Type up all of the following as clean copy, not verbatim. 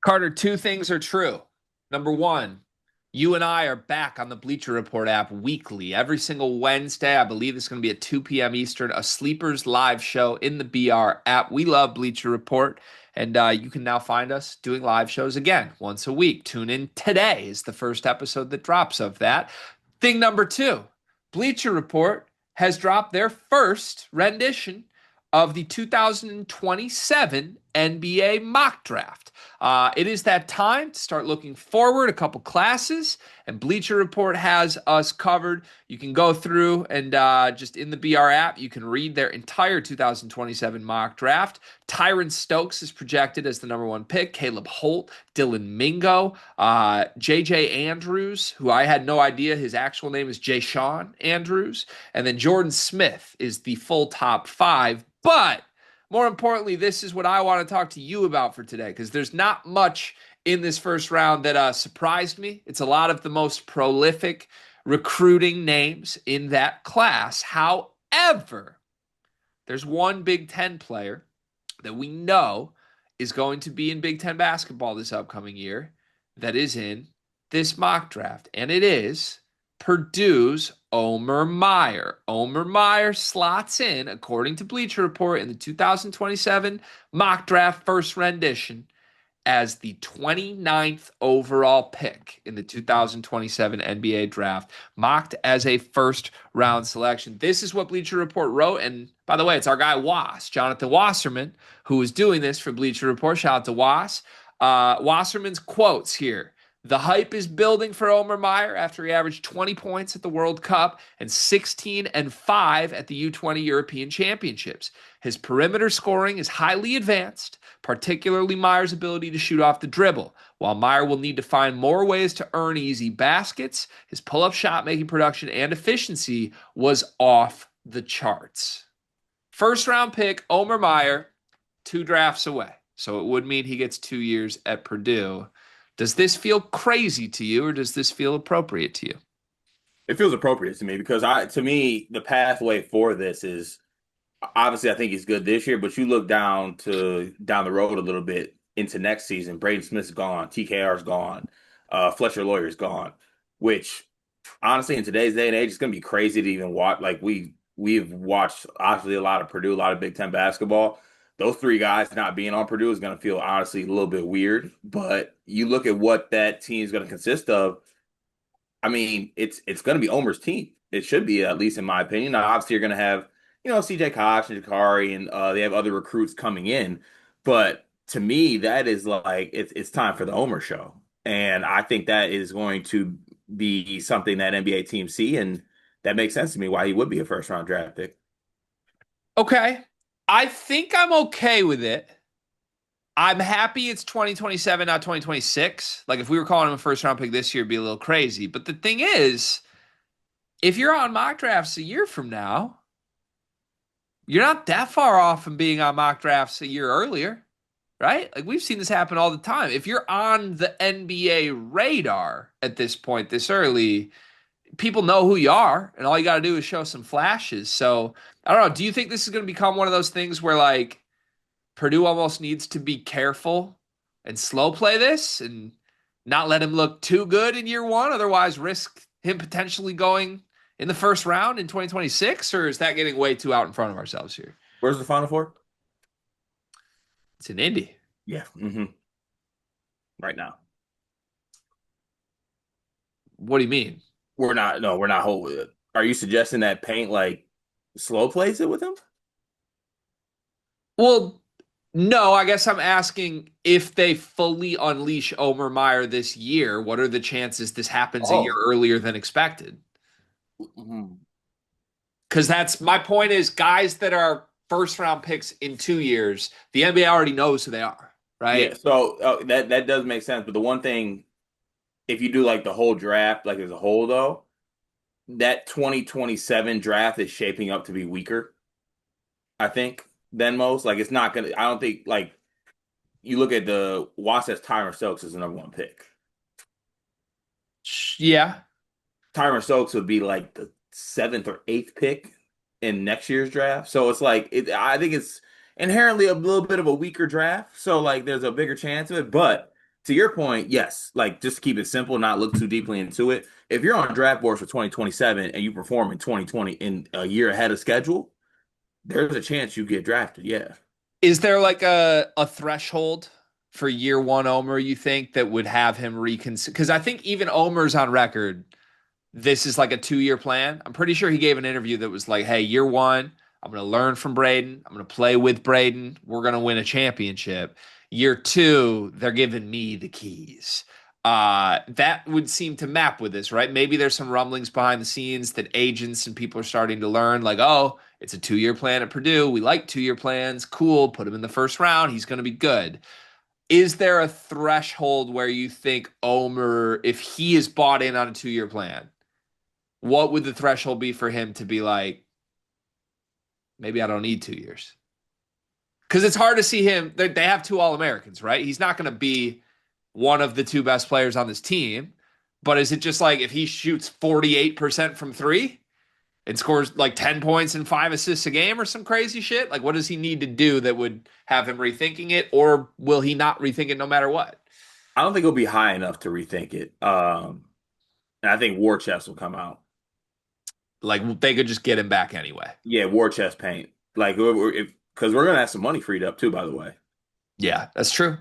Carter, two things are true. Number one, you and I are back on the Bleacher Report app weekly. Every single Wednesday, I believe it's going to be at 2 p.m. Eastern, a Sleepers live show in the BR app. We love Bleacher Report, and you can now find us doing live shows again once a week. Tune in today is the first episode that drops of that. Thing number two, Bleacher Report has dropped their first rendition of the 2027 NBA mock draft. It is that time to start looking forward a couple classes, and Bleacher Report has us covered. You can go through and just in the BR app, you can read their entire 2027 mock draft. Tyron Stokes is projected as the number one pick. Caleb Holt, Dylan Mingo, J.J. Andrews, who I had no idea his actual name is Jay Sean Andrews, and then Jordan Smith is the full top five. But more importantly, this is what I want to talk to you about for today, because there's not much in this first round that surprised me. It's a lot of the most prolific recruiting names in that class. However, there's one Big Ten player that we know is going to be in Big Ten basketball this upcoming year that is in this mock draft, and it is Purdue's Omer Mayer. Omer Mayer slots in, according to Bleacher Report, in the 2027 mock draft first rendition as the 29th overall pick in the 2027 NBA draft, mocked as a first round selection. This is what Bleacher Report wrote. And by the way, it's our guy Jonathan Wasserman, who is doing this for Bleacher Report. Shout out to Wasserman's quotes here. The hype is building for Omer Mayer after he averaged 20 points at the World Cup and 16 and 5 at the U20 European Championships. His perimeter scoring is highly advanced, particularly Mayer's ability to shoot off the dribble. While Mayer will need to find more ways to earn easy baskets, his pull-up shot making production and efficiency was off the charts. First round pick, Omer Mayer, 2 drafts away. So it would mean he gets 2 years at Purdue. Does this feel crazy to you, or does this feel appropriate to you? It feels appropriate to me because to me, the pathway for this is obviously I think he's good this year, but you look down the road a little bit into next season. Braden Smith's gone, TKR's gone, Fletcher Lawyer's gone, which honestly in today's day and age, it's gonna be crazy to even watch. Like we've watched obviously a lot of Purdue, a lot of Big Ten basketball. Those three guys not being on Purdue is gonna feel honestly a little bit weird. But you look at what that team is gonna consist of. I mean, it's going to be Omer's team. It should be, at least in my opinion. Now, obviously, you're going to have, CJ Koch and Jakari, and they have other recruits coming in. But to me, that is like it's time for the Omer show, and I think that is going to be something that NBA teams see, and that makes sense to me why he would be a first round draft pick. Okay. I think I'm okay with it. I'm happy it's 2027, not 2026. Like, if we were calling him a first round pick this year, it'd be a little crazy. But the thing is, if you're on mock drafts a year from now, you're not that far off from being on mock drafts a year earlier, right? Like, we've seen this happen all the time. If you're on the NBA radar at this point, this early, people know who you are, and all you got to do is show some flashes. So, I don't know. Do you think this is going to become one of those things where, like, Purdue almost needs to be careful and slow play this and not let him look too good in year one, otherwise risk him potentially going in the first round in 2026? Or is that getting way too out in front of ourselves here? Where's the Final Four? It's in Indy. Yeah, right now. What do you mean? We're not. No, we're not whole with it. Are you suggesting that Paint like slow plays it with him? Well, no, I guess I'm asking if they fully unleash Omer Meyer this year, what are the chances this happens a year Oh. earlier than expected? Mhm. Because that's my point is guys that are first round picks in 2 years, the NBA already knows who they are, Yeah, right? so that does make sense. But the one thing, if you do like the whole draft, like as a whole, though, that 2027 draft is shaping up to be weaker, I think, than most. Like it's not gonna. I don't think like you look at the Watts as Tyron Stokes as the number one pick. Yeah. Tyron Stokes would be like the seventh or eighth pick in next year's draft. So it's like I think it's inherently a little bit of a weaker draft. So like there's a bigger chance of it, but to your point, yes, like just keep it simple, not look too deeply into it. If you're on draft boards for 2027 and you perform in 2020 in a year ahead of schedule, there's a chance you get drafted. Yeah. Is there like a threshold for year one Omer you think that would have him reconsider? Because I think even Omer's on record. This is like a 2 year plan. I'm pretty sure he gave an interview that was like, hey, year one, I'm going to learn from Braden. I'm going to play with Braden. We're going to win a championship. Year two, they're giving me the keys. That would seem to map with this, right? Maybe there's some rumblings behind the scenes that agents and people are starting to learn, like, oh, it's a 2 year plan at Purdue. We like 2 year plans. Cool. Put him in the first round. He's going to be good. Is there a threshold where you think Omer, if he is bought in on a 2 year plan, what would the threshold be for him to be like, maybe I don't need 2 years? Because it's hard to see him. They have two All Americans, right? He's not going to be one of the two best players on this team. But is it just like if he shoots 48% from three and scores like 10 points and 5 assists a game or some crazy shit? Like, what does he need to do that would have him rethinking it? Or will he not rethink it no matter what? I don't think it'll be high enough to rethink it. And I think war chest will come out. Like, they could just get him back anyway. Yeah, war chest paint. Like because we're gonna have some money freed up too, by the way. Yeah, that's true.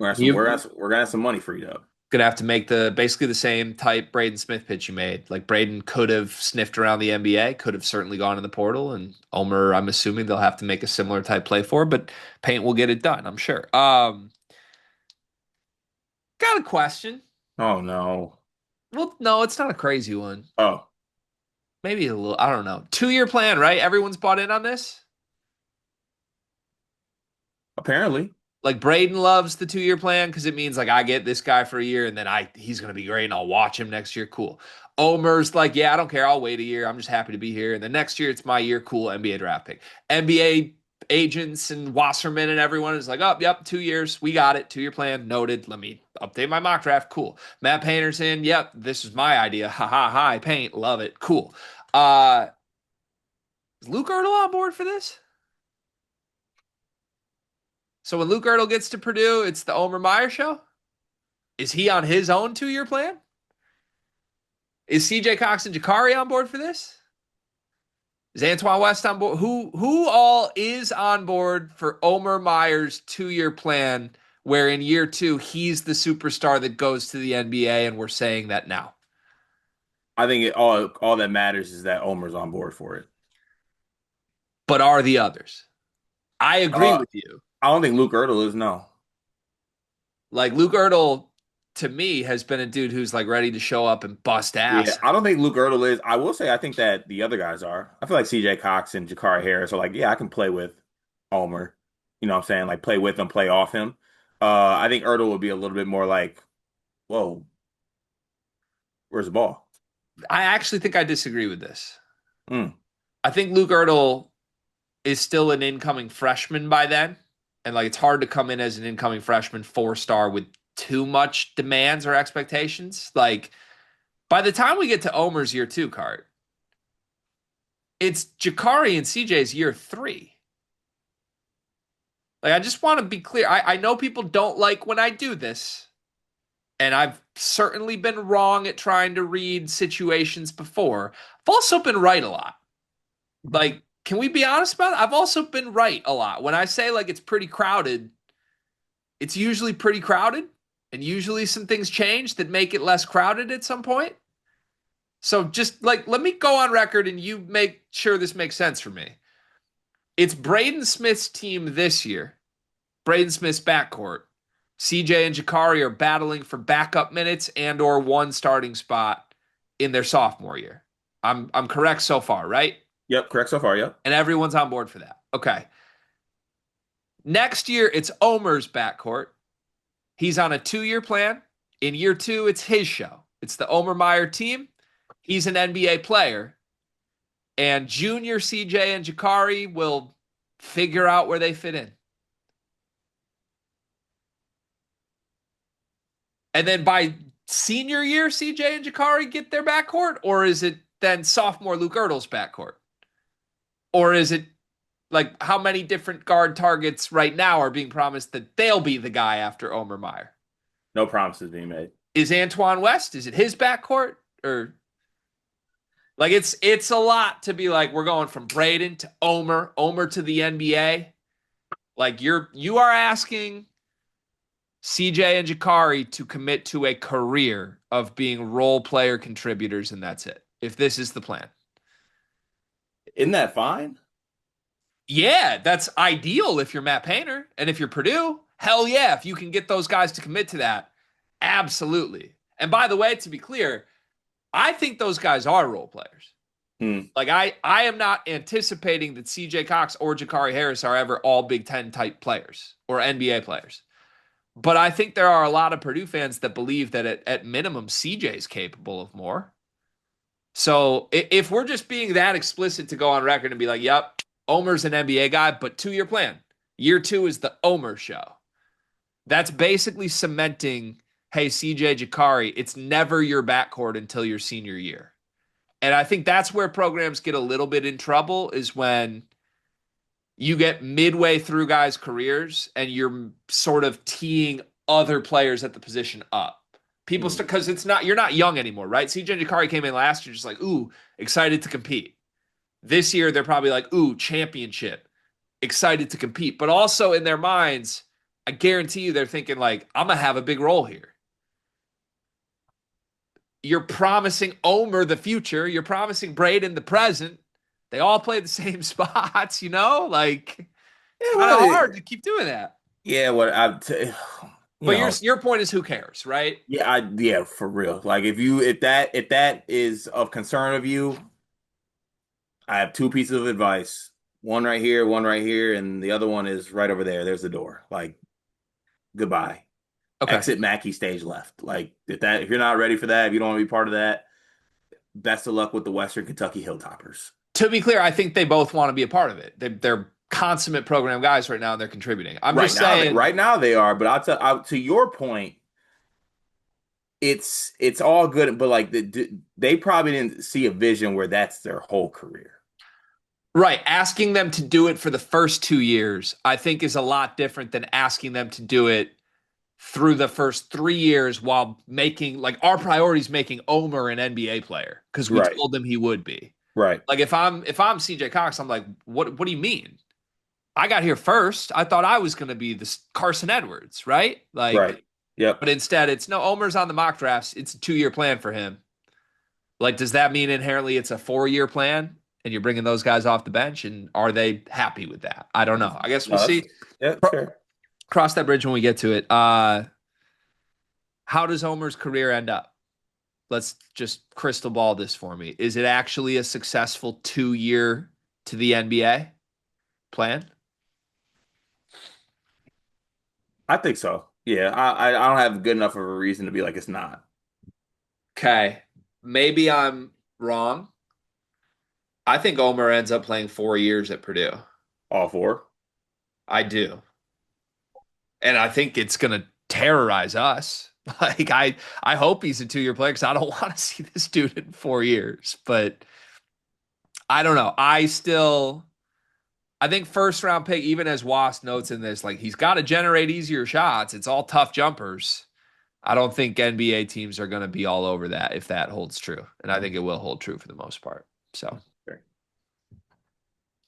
We're You, gonna have some money freed up. gonna have to make the basically the same type Braden Smith pitch you made. Like Braden could have sniffed around the NBA, could have certainly gone in the portal, and Omer, I'm assuming they'll have to make a similar type play for, but Paint will get it done, I'm sure. Got a question. Oh no. Well, no, it's not a crazy one. Oh, Maybe a little, I don't know. 2 year plan, right? Everyone's bought in on this. apparently. Like Braden loves the 2 year plan because it means like I get this guy for a year and then he's gonna be great and I'll watch him next year. Cool. Omer's like, yeah, I don't care. I'll wait a year. I'm just happy to be here. And then next year it's my year. Cool. NBA draft pick. NBA agents and Wasserman and everyone is like, oh, yep, 2 years. We got it. 2 year plan. Noted. Let me update my mock draft. Cool. Matt Painter's in. Yep, this is my idea. Ha ha hi, Paint. Love it. Cool. Uh is Luke Ertl on board for this? So when Luke Ertl gets to Purdue, it's the Omer Mayer show? Is he on his own 2 year plan? Is CJ Cox and Jakari on board for this? Is Antoine West on board? Who all is on board for Omer Meyer's 2 year plan, where in year two he's the superstar that goes to the NBA, and we're saying that now? I think all that matters is that Omer's on board for it. But are the others? I agree Uh, with you. I don't think Luke Ertl is no. Like Luke Ertl, to me, has been a dude who's like ready to show up and bust Yeah, ass. I don't think Luke Ertl is. I will say I think that the other guys are. I feel like CJ Cox and Jakari Harris are like, yeah, I can play with Omer. You know what I'm saying? Like play with him, play off him. I think Ertl would be a little bit more like, whoa, where's the ball? I actually think I disagree with this. Mm. I think Luke Ertl is still an incoming freshman by then. And like it's hard to come in as an incoming freshman 4 star with too much demands or expectations. Like by the time we get to Omer's year two card, it's Jakari and CJ's year three. Like I just want to be clear. I know people don't like when I do this. And I've certainly been wrong at trying to read situations before. I've also been right a lot. Like, can we be honest about it? I've also been right a lot. When I say like it's pretty crowded, it's usually pretty crowded, and usually some things change that make it less crowded at some point. So just like let me go on record and you make sure this makes sense for me. It's Braden Smith's team this year. Braden Smith's backcourt. CJ and Jakari are battling for backup minutes and or one starting spot in their sophomore year. I'm correct so far, right? Yep, correct so far. Yep. And everyone's on board for that. Okay. Next year, it's Omer's backcourt. He's on a 2 year plan. In year two, it's his show. It's the Omer Mayer team. He's an NBA player. And junior CJ and Jakari will figure out where they fit in. And then by senior year, CJ and Jakari get their backcourt? Or is it then sophomore Luke Ertl's backcourt? Or is it like how many different guard targets right now are being promised that they'll be the guy after Omer Meyer? No promises being made. Is Antoine West? Is it his backcourt or like it's a lot to be like we're going from Braden to Omer to the NBA. Like you are asking CJ and Jakari to commit to a career of being role player contributors, and that's it. If this is the plan. Isn't that fine? Yeah, that's ideal if you're Matt Painter. And if you're Purdue, hell yeah, if you can get those guys to commit to that, absolutely. And by the way, to be clear, I think those guys are role players. Hmm. Like I am not anticipating that CJ Cox or Jakari Harris are ever all Big Ten type players or NBA players. But I think there are a lot of Purdue fans that believe that at minimum CJ is capable of more. So if we're just being that explicit to go on record and be like, yep, Omer's an NBA guy, but 2-year plan. Year 2 is the Omer show. That's basically cementing, hey, CJ Jakari, it's never your backcourt until your senior year. And I think that's where programs get a little bit in trouble is when you get midway through guys' careers and you're sort of teeing other players at the position up. People Hmm. start because it's not you're not young anymore, right? CJ Jakari came in last year just like, ooh, excited to compete. This year they're probably like, ooh, championship, excited to compete. But also in their minds, I guarantee you they're thinking like, I'm gonna have a big role here. You're promising Omer the future. You're promising Braden the present. They all play the same spots, you know? Like it's Yeah, kind of hard to keep doing that. yeah, you But your know, your point is who cares, right? yeah, for real. Like if that is of concern of you, I have two pieces of advice. One right here, and the other one is right over there. There's the door. Like, goodbye. Okay. Exit Mackey stage left. Like if you're not ready for that, if you don't want to be part of that, best of luck with the Western Kentucky Hilltoppers. To be clear, I think they both want to be a part of it. They're consummate program guys right now, and they're contributing. I'm just saying, Right now they are, but to your point, it's all good, but like they probably didn't see a vision where that's their whole career. right, asking them to do it for the first 2 years, I think is a lot different than asking them to do it through the first 3 years while making like our priorities making Omer an NBA player because we Right, told them he would be. right, Like if I'm CJ Cox, I'm like, what do you mean? I got here first. I thought I was going to be this Carson Edwards, right? right. Like, Yep. but instead it's no Omer's on the mock drafts. It's a 2-year plan for him. Like, does that mean inherently it's a 4-year plan and you're bringing those guys off the bench? And are they happy with that? I don't know. I guess we'll No, see. yeah, sure. Cross that bridge when we get to it. How does Omer's career end up? Let's just crystal ball this for me. Is it actually a successful 2-year to the NBA plan? I think so. Yeah, I don't have good enough of a reason to be like it's not. Okay. Maybe I'm wrong. I think Omer ends up playing 4 years at Purdue. All four. I do. And I think it's going to terrorize us. Like I hope he's a 2-year player because I don't want to see this dude in 4 years. But I don't know. I think first round pick, even as Wasp notes in this, like he's got to generate easier shots. It's all tough jumpers. I don't think NBA teams are going to be all over that if that holds true. And I think it will hold true for the most part. So